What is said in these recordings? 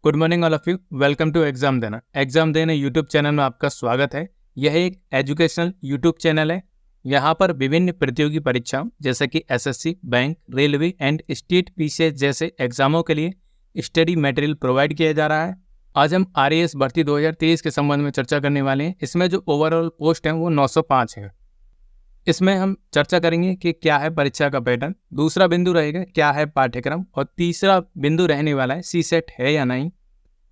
Good morning all of you. Welcome to exam Dena YouTube channel में आपका स्वागत है। यह एक एजुकेशनल यूट्यूब चैनल है। यहाँ पर विभिन्न प्रतियोगी परीक्षाओं जैसे कि SSC, bank, railway and state PCS जैसे एग्जामों के लिए स्टडी मटेरियल प्रोवाइड किया जा रहा है। आज हम आरएएस भर्ती 2023 के संबंध में चर्चा करने वाले हैं। इसमें जो ओवरऑल पोस्ट है वो 905 है। इसमें हम चर्चा करेंगे कि क्या है परीक्षा का पैटर्न, दूसरा बिंदु रहेगा क्या है पाठ्यक्रम, और तीसरा बिंदु रहने वाला है सीसेट है या नहीं।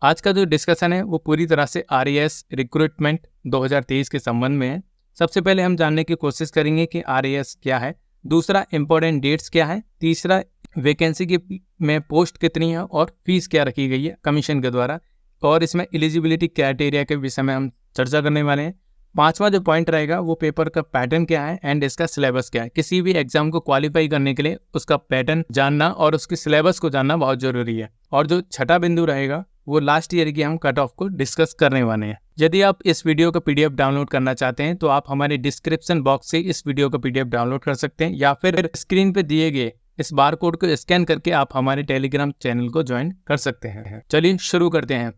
आज का जो डिस्कशन है वो पूरी तरह से आरएएस रिक्रूटमेंट 2023 के संबंध में है। सबसे पहले हम जानने की कोशिश करेंगे कि आरएएस क्या है, दूसरा इंपॉर्टेंट डेट्स क्या है, तीसरा वैकेंसी की में पोस्ट कितनी है और फीस क्या रखी गई है कमीशन के द्वारा, और इसमें एलिजिबिलिटी क्राइटेरिया के विषय में हम चर्चा करने वाले हैं। पांचवा जो पॉइंट रहेगा वो पेपर का पैटर्न क्या है एंड इसका सिलेबस क्या है। किसी भी एग्जाम को क्वालिफाई करने के लिए उसका पैटर्न जानना और उसके सिलेबस को जानना बहुत जरूरी है। और जो छठा बिंदु रहेगा वो लास्ट ईयर की हम कट ऑफ को डिस्कस करने वाले हैं। यदि आप इस वीडियो का पीडीएफ डाउनलोड करना चाहते हैं तो आप हमारे डिस्क्रिप्शन बॉक्स से इस वीडियो का पीडीएफ डाउनलोड कर सकते हैं, या फिर स्क्रीन पे दिए गए इस बार कोड को स्कैन करके आप हमारे टेलीग्राम चैनल को ज्वाइन कर सकते हैं। चलिए शुरू करते हैं।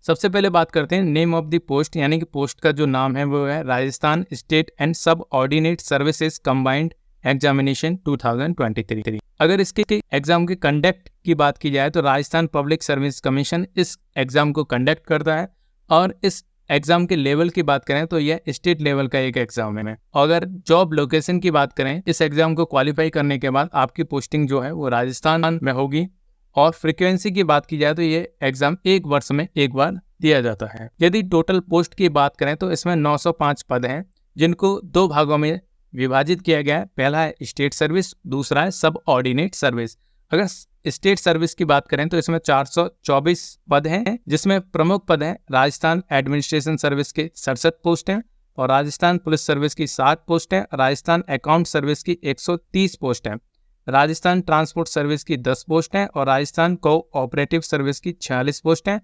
सबसे पहले बात करते हैं नेम ऑफ द पोस्ट, यानी कि पोस्ट का जो नाम है वो है राजस्थान स्टेट एंड सब ऑर्डिनेट सर्विसेज कंबाइंड एग्जामिनेशन 2023। अगर इसके एग्जाम के कंडक्ट की बात की जाए तो राजस्थान पब्लिक सर्विस कमीशन इस एग्जाम को कंडक्ट करता है, और इस एग्जाम के लेवल की बात करें तो यह स्टेट लेवल का एक एग्जाम है। अगर जॉब लोकेशन की बात करें, इस एग्जाम को क्वालिफाई करने के बाद आपकी पोस्टिंग जो है वो राजस्थान में होगी। और फ्रीक्वेंसी की बात की जाए तो ये एग्जाम एक वर्ष में एक बार दिया जाता है। यदि टोटल पोस्ट की बात करें तो इसमें 905 पद हैं, जिनको दो भागों में विभाजित किया गया है। पहला है स्टेट सर्विस, दूसरा है सब ऑर्डिनेट सर्विस। अगर स्टेट सर्विस की बात करें तो इसमें 424 पद हैं, जिसमें प्रमुख पद हैं राजस्थान एडमिनिस्ट्रेशन सर्विस के 67 पोस्ट हैं, और राजस्थान पुलिस सर्विस की 60 पोस्ट हैं, राजस्थान अकाउंट सर्विस की 130 पोस्ट हैं, राजस्थान ट्रांसपोर्ट सर्विस की 10 पोस्ट हैं, और राजस्थान कोऑपरेटिव सर्विस की 46 पोस्ट हैं।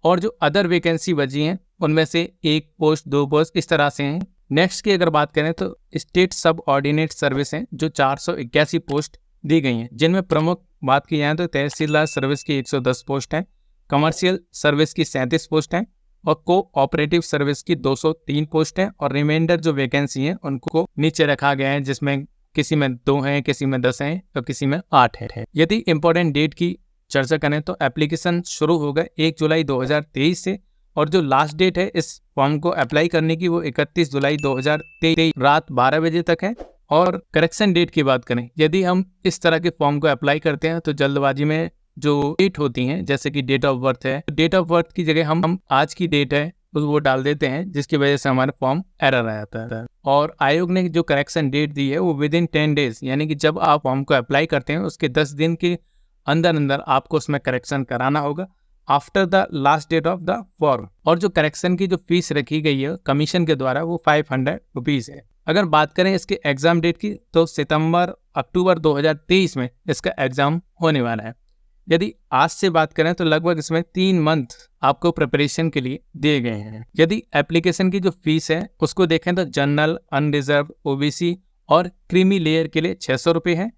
और जो अदर वैकेंसी बची हैं उनमें से 1 पोस्ट 2 पोस्ट इस तरह से हैं। नेक्स्ट की अगर बात करें तो स्टेट सब ऑर्डिनेट सर्विस हैं, जो 481 पोस्ट दी गई हैं, जिनमें प्रमुख बात की जाए तो तहसीलदार सर्विस की 110 पोस्ट हैं, कमर्शियल सर्विस की 37 पोस्ट हैं, और कोऑपरेटिव सर्विस की 203 पोस्ट हैं। और रिमाइंडर जो वैकेंसी हैं उनको नीचे रखा गया है, जिसमें किसी में 2 हैं, किसी में 10 हैं, तो किसी में 8 है। यदि इंपॉर्टेंट डेट की चर्चा करें तो एप्लीकेशन शुरू होगा 1 जुलाई 2023 से, और जो लास्ट डेट है इस फॉर्म को अप्लाई करने की वो 31 जुलाई 2023 रात 12 बजे तक है। और करेक्शन डेट की बात करें, यदि हम इस तरह के फॉर्म को अप्लाई करते हैं तो जल्दबाजी में जो डेट होती हैं, जैसे कि डेट ऑफ बर्थ है, डेट ऑफ बर्थ की जगह हम आज की डेट है वो डाल देते हैं, जिसकी वजह से हमारा फॉर्म एरर आ जाता है। और आयोग ने जो करेक्शन डेट दी है वो विदिन 10 डेज, यानी कि जब आप फॉर्म को अप्लाई करते हैं उसके 10 दिन के अंदर अंदर आपको उसमें करेक्शन कराना होगा after the last date of the form. और जो करेक्शन की जो फीस रखी गई है कमीशन के द्वारा वो 500 रुपीज है। अगर बात करें इसके एग्जाम डेट की तो सितंबर अक्टूबर 2023 में इसका एग्जाम होने वाला है। यदि आज से बात करें तो लगभग इसमें 3 मंथ आपको प्रिपरेशन के लिए दिए गए हैं। यदि एप्लीकेशन की जो फीस है उसको देखें तो जनरल, अनरिजर्व, ओबीसी और क्रीमी लेयर के लिए 600 रुपये है,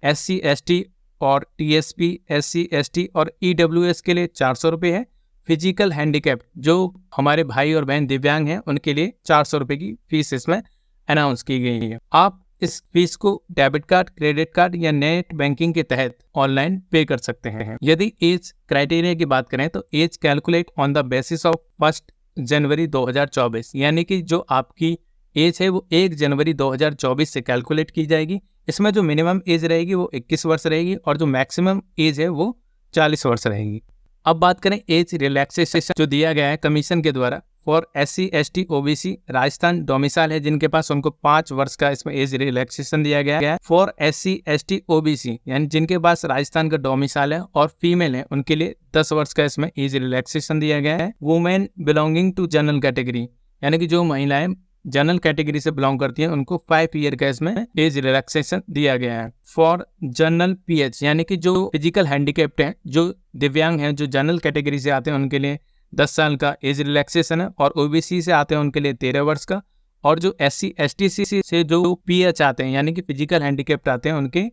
SC ST और TSP, SC ST और EWS के लिए 400 रुपये है, फिजिकल हैंडीकैप जो हमारे भाई और बहन दिव्यांग हैं उनके लिए 400 रुपये की फीस इसमें अनाउंस की गई है। आप इस फीस को डेबिट कार्ड, क्रेडिट कार्ड या नेट बैंकिंग के तहत ऑनलाइन पे कर सकते हैं। यदि एज क्राइटेरिया की बात करें तो age calculate on the basis of 1 जनवरी 2024, यानी कि जो आपकी एज है वो 1 जनवरी 2024 से कैलकुलेट की जाएगी। इसमें जो मिनिमम एज रहेगी वो 21 वर्ष रहेगी, और जो मैक्सिमम एज है वो 40 वर्ष रहेगी। अब बात करें एज रिलैक्सेशन जो दिया गया है कमीशन के द्वारा for SC ST OBC Rajasthan domicile है जिनके पास, उनको 5 वर्ष का इसमें एज रिलैक्सेशन दिया गया है। फॉर SC ST OBC यानी जिनके पास राजस्थान का डोमिसाइल है और फीमेल है उनके लिए 10 वर्ष का इसमें एज रिलैक्सेशन दिया गया है। Women belonging to general category, यानी कि जो महिलाएं जनरल कैटेगरी से बिलोंग करती हैं उनको 5 ईयर का इसमें एज रिलैक्सेशन दिया गया है। फॉर जनरल PH यानी कि जो फिजिकल हैंडीकैप्ड हैं, जो दिव्यांग हैं, जो जनरल कैटेगरी से आते हैं उनके लिए 10 साल का एज रिलैक्सेशन है, और OBC से आते हैं उनके लिए 13 वर्ष का, और जो SC ST से जो PH आते हैं यानी कि फिजिकल हैंडीकैप्ड आते हैं उनके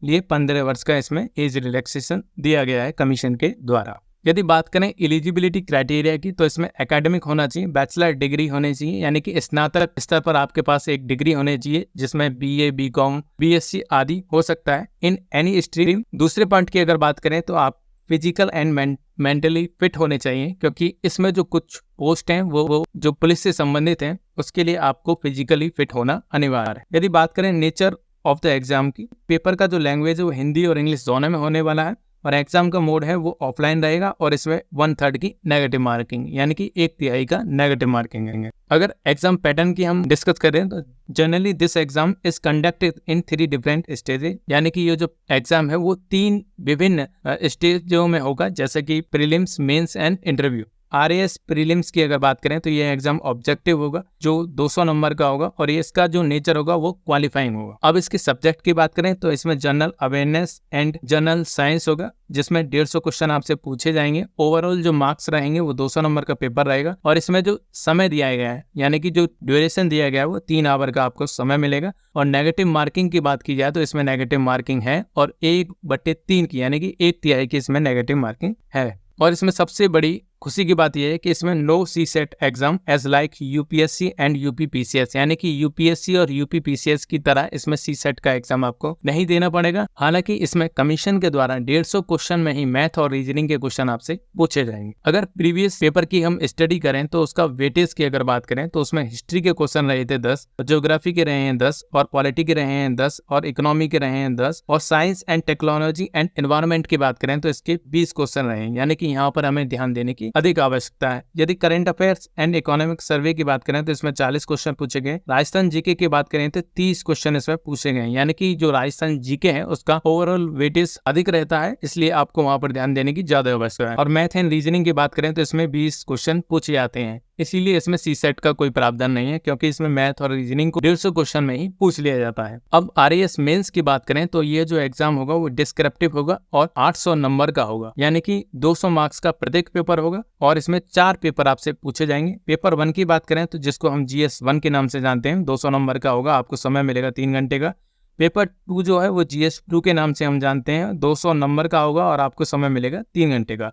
लिए 15 वर्ष का इसमें एज रिलैक्सेशन दिया गया है कमीशन के द्वारा। यदि बात करें एलिजिबिलिटी क्राइटेरिया की, तो इसमें एकेडमिक होना चाहिए, बैचलर डिग्री होनी चाहिए, यानी कि स्नातक स्तर पर आपके पास एक डिग्री होनी चाहिए, जिसमें बीए, बीकॉम, बीएससी आदि हो सकता है इन एनी स्ट्रीम। दूसरे पॉइंट की अगर बात करें तो आप फिजिकल एंड मेंटली फिट होने चाहिए, क्योंकि इसमें जो कुछ पोस्ट हैं वो जो पुलिस से संबंधित हैं, उसके लिए आपको फिजिकली फिट होना अनिवार्य है। यदि बात करें नेचर ऑफ द एग्जाम की, पेपर का जो लैंग्वेज है वो हिंदी और इंग्लिश दोनों में होने वाला है, और एग्जाम का मोड है वो ऑफलाइन रहेगा, और इसमें 1/3 की नेगेटिव मार्किंग, यानी कि 1/3 का नेगेटिव मार्किंग है। अगर एग्जाम पैटर्न की हम डिस्कस करें तो generally this exam is conducted in 3 different stages, यानी कि ये जो एग्जाम है वो 3 विभिन्न स्टेजों में होगा, जैसे कि prelims, mains and interview. RAS prelims की अगर बात करें तो ये एग्जाम ऑब्जेक्टिव होगा जो 200 नंबर का होगा, और ये इसका जो नेचर होगा वो क्वालिफाइंग होगा। अब इसके सब्जेक्ट की बात करें तो इसमें general awareness and general science होगा, जिसमें 150 क्वेश्चन आपसे पूछे जाएंगे। ओवरऑल जो मार्क्स रहेंगे वो 200 नंबर का पेपर रहेगा, और इसमें जो समय दिया गया है, यानी कि जो ड्यूरेशन दिया गया है वो 3 आवर का आपको समय मिलेगा। और नेगेटिव मार्किंग की बात की जाए तो इसमें नेगेटिव मार्किंग है, और 1/3 की, यानी कि 1/3 की इसमें नेगेटिव मार्किंग है। और इसमें सबसे बड़ी खुशी की बात यह है कि इसमें no CSET exam as like UPSC and UPPCS, यानी कि UPSC और UPPCS की तरह इसमें CSET का एग्जाम आपको नहीं देना पड़ेगा। हालांकि इसमें कमीशन के द्वारा 150 क्वेश्चन में ही मैथ और रीजनिंग के क्वेश्चन आपसे पूछे जाएंगे। अगर प्रीवियस पेपर की हम स्टडी करें तो उसका वेटेज की अगर बात करें तो उसमें हिस्ट्री के क्वेश्चन रहे थे 10, ज्योग्राफी के रहे हैं 10, और पॉलिटी के रहे हैं 10, और इकोनॉमी के रहे हैं 10, और science and technology and environment की बात करें तो इसके 20 क्वेश्चन रहे हैं, यानी कि यहाँ पर हमें ध्यान देने की अधिक आवश्यकता है। यदि current affairs and economic survey की बात करें तो इसमें 40 क्वेश्चन पूछे गए। राजस्थान जीके की बात करें तो 30 क्वेश्चन इसमें पूछे गए, यानी कि जो राजस्थान जीके है उसका ओवरऑल वेटेज अधिक रहता है, इसलिए आपको वहां पर ध्यान देने की ज्यादा आवश्यकता है। और मैथ एंड रीजनिंग की बात करें तो इसमें 20 क्वेश्चन पूछे जाते हैं, इसीलिए इसमें CSET का कोई प्रावधान नहीं है, क्योंकि इसमें मैथ और रीजनिंग को 150 क्वेश्चन में ही पूछ लिया जाता है। अब RAS मेंस की बात करें तो ये जो एग्जाम होगा वो डिस्क्रिप्टिव होगा और 800 नंबर का होगा, यानी कि 200 मार्क्स का प्रत्येक पेपर होगा, और इसमें 4 पेपर आपसे पूछे जाएंगे। पेपर 1 की बात करें तो जिसको हम GS1 के नाम से जानते हैं, 200 नंबर का होगा, आपको समय मिलेगा 3 घंटे का। पेपर 2 जो है वो GS2 के नाम से हम जानते हैं, 200 नंबर का होगा और आपको समय मिलेगा 3 घंटे का।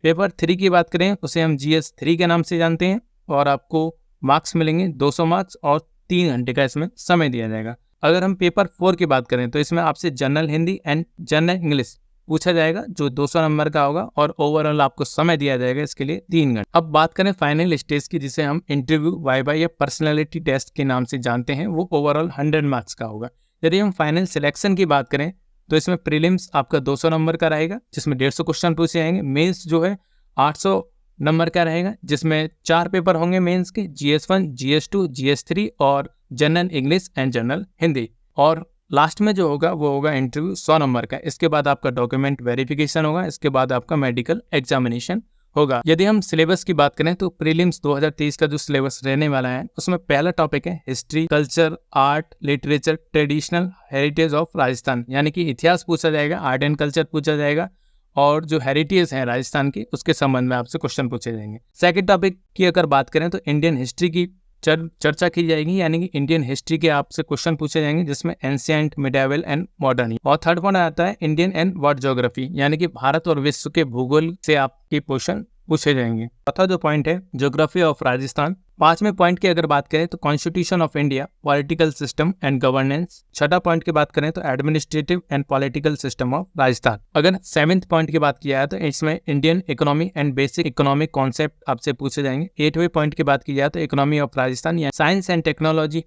पेपर 3 की बात करें उसे हम GS3 के नाम से जानते हैं, और आपको मार्क्स मिलेंगे 200 मार्क्स और 3 घंटे का इसमें समय दिया जाएगा। अगर हम पेपर 4 की बात करें तो इसमें आपसे general Hindi and general English पूछा जाएगा जो 200 नंबर का होगा, और ओवरऑल आपको समय दिया जाएगा इसके लिए 3 घंटे। अब बात करें फाइनल स्टेज की, जिसे हम इंटरव्यू, वाइवा या पर्सनैलिटी टेस्ट के नाम से जानते हैं, वो ओवरऑल 100 मार्क्स का होगा। यदि हम फाइनल सिलेक्शन की बात करें तो इसमें प्रीलिम्स आपका 200 नंबर का रहेगा, जिसमें 150 क्वेश्चन पूछे जाएंगे। मेंस जो है 800 नंबर का रहेगा, जिसमें 4 पेपर होंगे मेंस के, GS1, GS2, GS3 और general English and general Hindi. और लास्ट में जो होगा वो होगा इंटरव्यू 100 नंबर का। इसके बाद आपका डॉक्यूमेंट वेरिफिकेशन होगा, इसके बाद आपका मेडिकल एग्जामिनेशन होगा। यदि हम सिलेबस की बात करें तो प्रीलिम्स 2023 का जो सिलेबस रहने वाला है उसमें पहला टॉपिक है history, culture, art, literature, traditional heritage of Rajasthan, यानी कि इतिहास पूछा जाएगा, आर्ट एंड कल्चर पूछा जाएगा, और जो हेरिटेज है राजस्थान की उसके संबंध में आपसे क्वेश्चन पूछे जाएंगे। सेकंड टॉपिक की अगर बात करें तो इंडियन हिस्ट्री की चर्चा की जाएगी, यानी कि इंडियन हिस्ट्री के आपसे क्वेश्चन पूछे जाएंगे, जिसमें एंशिएंट, मिडिवल एंड मॉडर्न। और थर्ड पॉइंट आता है इंडियन एंड वर्ल्ड ज्योग्राफी, यानी कि भारत और विश्व के भूगोल से आपके क्वेश्चन पूछे जाएंगे। चौथा जो पॉइंट है ज्योग्राफी ऑफ राजस्थान। पांचवें पॉइंट की अगर बात करें तो constitution of India, political system and governance. छठा पॉइंट की बात करें तो administrative and political system of Rajasthan. अगर 7th पॉइंट की बात किया जाए तो इसमें Indian economy and basic economic concept आपसे पूछे जाएंगे। 8वें पॉइंट की बात की जाए तो इकोनॉमी ऑफ राजस्थान या साइंस एंड टेक्नोलॉजी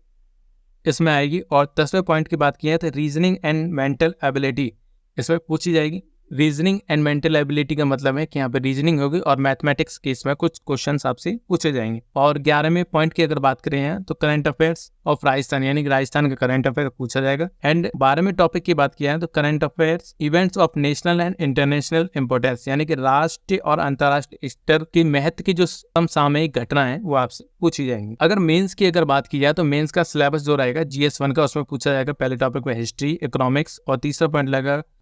इसमें आएगी। और 10वें पॉइंट की बात की जाए तो रीजनिंग एंड मेंटल एबिलिटी इसमें पूछी जाएगी। रीजनिंग एंड मेंटल एबिलिटी का मतलब है कि यहाँ पे रीजनिंग होगी और मैथमेटिक्स के इसमें कुछ क्वेश्चंस आपसे पूछे जाएंगे। और 11वें पॉइंट की अगर बात करें तो करंट अफेयर्स ऑफ राजस्थान, यानी कि राजस्थान का करंट अफेयर पूछा जाएगा। एंड 12वें टॉपिक की बात किया है तो current affairs events of national and international importance, यानी कि राष्ट्रीय और अंतर्राष्ट्रीय स्तर की महत्व की जो समसामयिक घटना है वो आपसे पूछी जाएंगी। अगर मेंस की अगर बात की जाए तो मेंस का सिलेबस जो रहेगा GS1 का, उसमें पूछा जाएगा पहले टॉपिक में हिस्ट्री, इकोनॉमिक्स, और तीसरा पॉइंट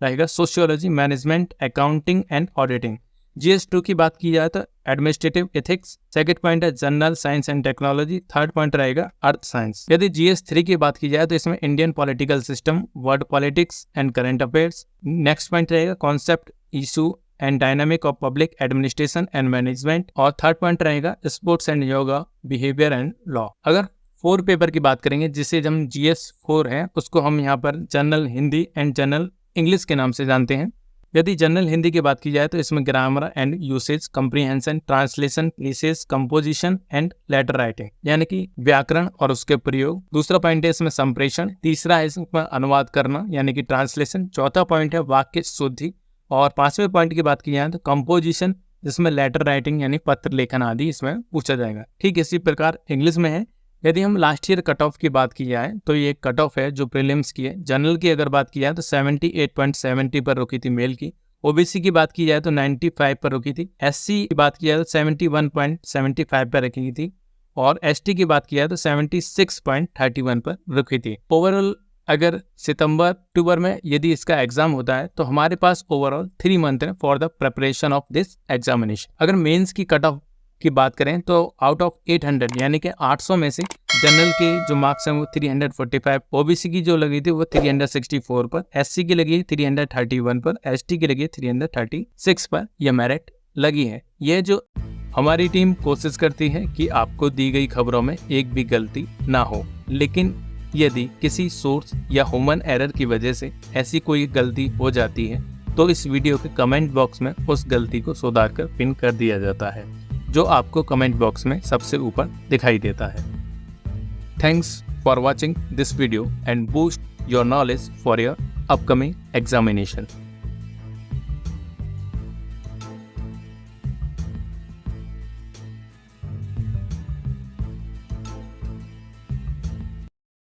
रहेगा sociology, management, accounting and auditing. GS2 की बात की जाए तो एडमिनिस्ट्रेटिव एथिक्स। सेकंड पॉइंट है general science and technology. Third point रहेगा अर्थ साइंस। यदि GS3 की बात की जाए तो इसमें Indian political system, world politics and current affairs. Next point रहेगा concept, issue and dynamic of public administration and management, और थर्ड पॉइंट रहेगा sports and yoga, behaviour and law. अगर 4 पेपर की बात करेंगे जिसे हम GS 4 है, उसको हम यहाँ पर general Hindi and general English के नाम से जानते हैं। यदि जनरल हिंदी की बात की जाए तो इसमें grammar and usage, comprehension, translation, precis, composition and letter writing, यानी कि व्याकरण और उसके प्रयोग। दूसरा पॉइंट है इसमें संप्रेषण। तीसरा है इसमें अनुवाद करना यानी कि ट्रांसलेशन। चौथा पॉइंट है वाक्य शुद्धि। और 5वें पॉइंट की बात की जाए तो कंपोजिशन, जिसमें लेटर राइटिंग यानी पत्र लेखन आदि इसमें पूछा जाएगा। ठीक इसी प्रकार इंग्लिश में है। यदि हम लास्ट ईयर कट ऑफ की बात की जाए तो ये कट ऑफ है जो प्रीलिम्स की है। जनरल की अगर बात की जाए तो 78.70 पर रुकी थी मेल की। ओबीसी की बात की जाए तो 95 पर रुकी थी। एससी की बात की जाए तो 71.75 पर रखी थी। और एसटी की बात की जाए तो 76.31 पर रुकी थी। ओवरऑल अगर सितंबर अक्टूबर में यदि इसका एग्जाम होता है तो हमारे पास ओवरऑल 3 मंथ है for the preparation of this examination. अगर मेंस की कट ऑफ की बात करें तो आउट ऑफ 800 यानी कि 800 में से जनरल के जो मार्क्स हैं वो 345, ओबीसी की जो लगी थी वो 364 पर, एससी की लगी 331 पर, एसटी की लगी 336 पर यह मेरिट लगी है। यह जो हमारी टीम कोशिश करती है कि आपको दी गई खबरों में एक भी गलती ना हो, लेकिन यदि किसी सोर्स या ह्यूमन एरर की वजह से ऐसी कोई गलती हो जाती है तो इस वीडियो के कमेंट बॉक्स में उस गलती को सुधार कर पिन कर दिया जाता है, जो आपको कमेंट बॉक्स में सबसे ऊपर दिखाई देता है। Thanks for watching this video and boost your knowledge for your upcoming examination.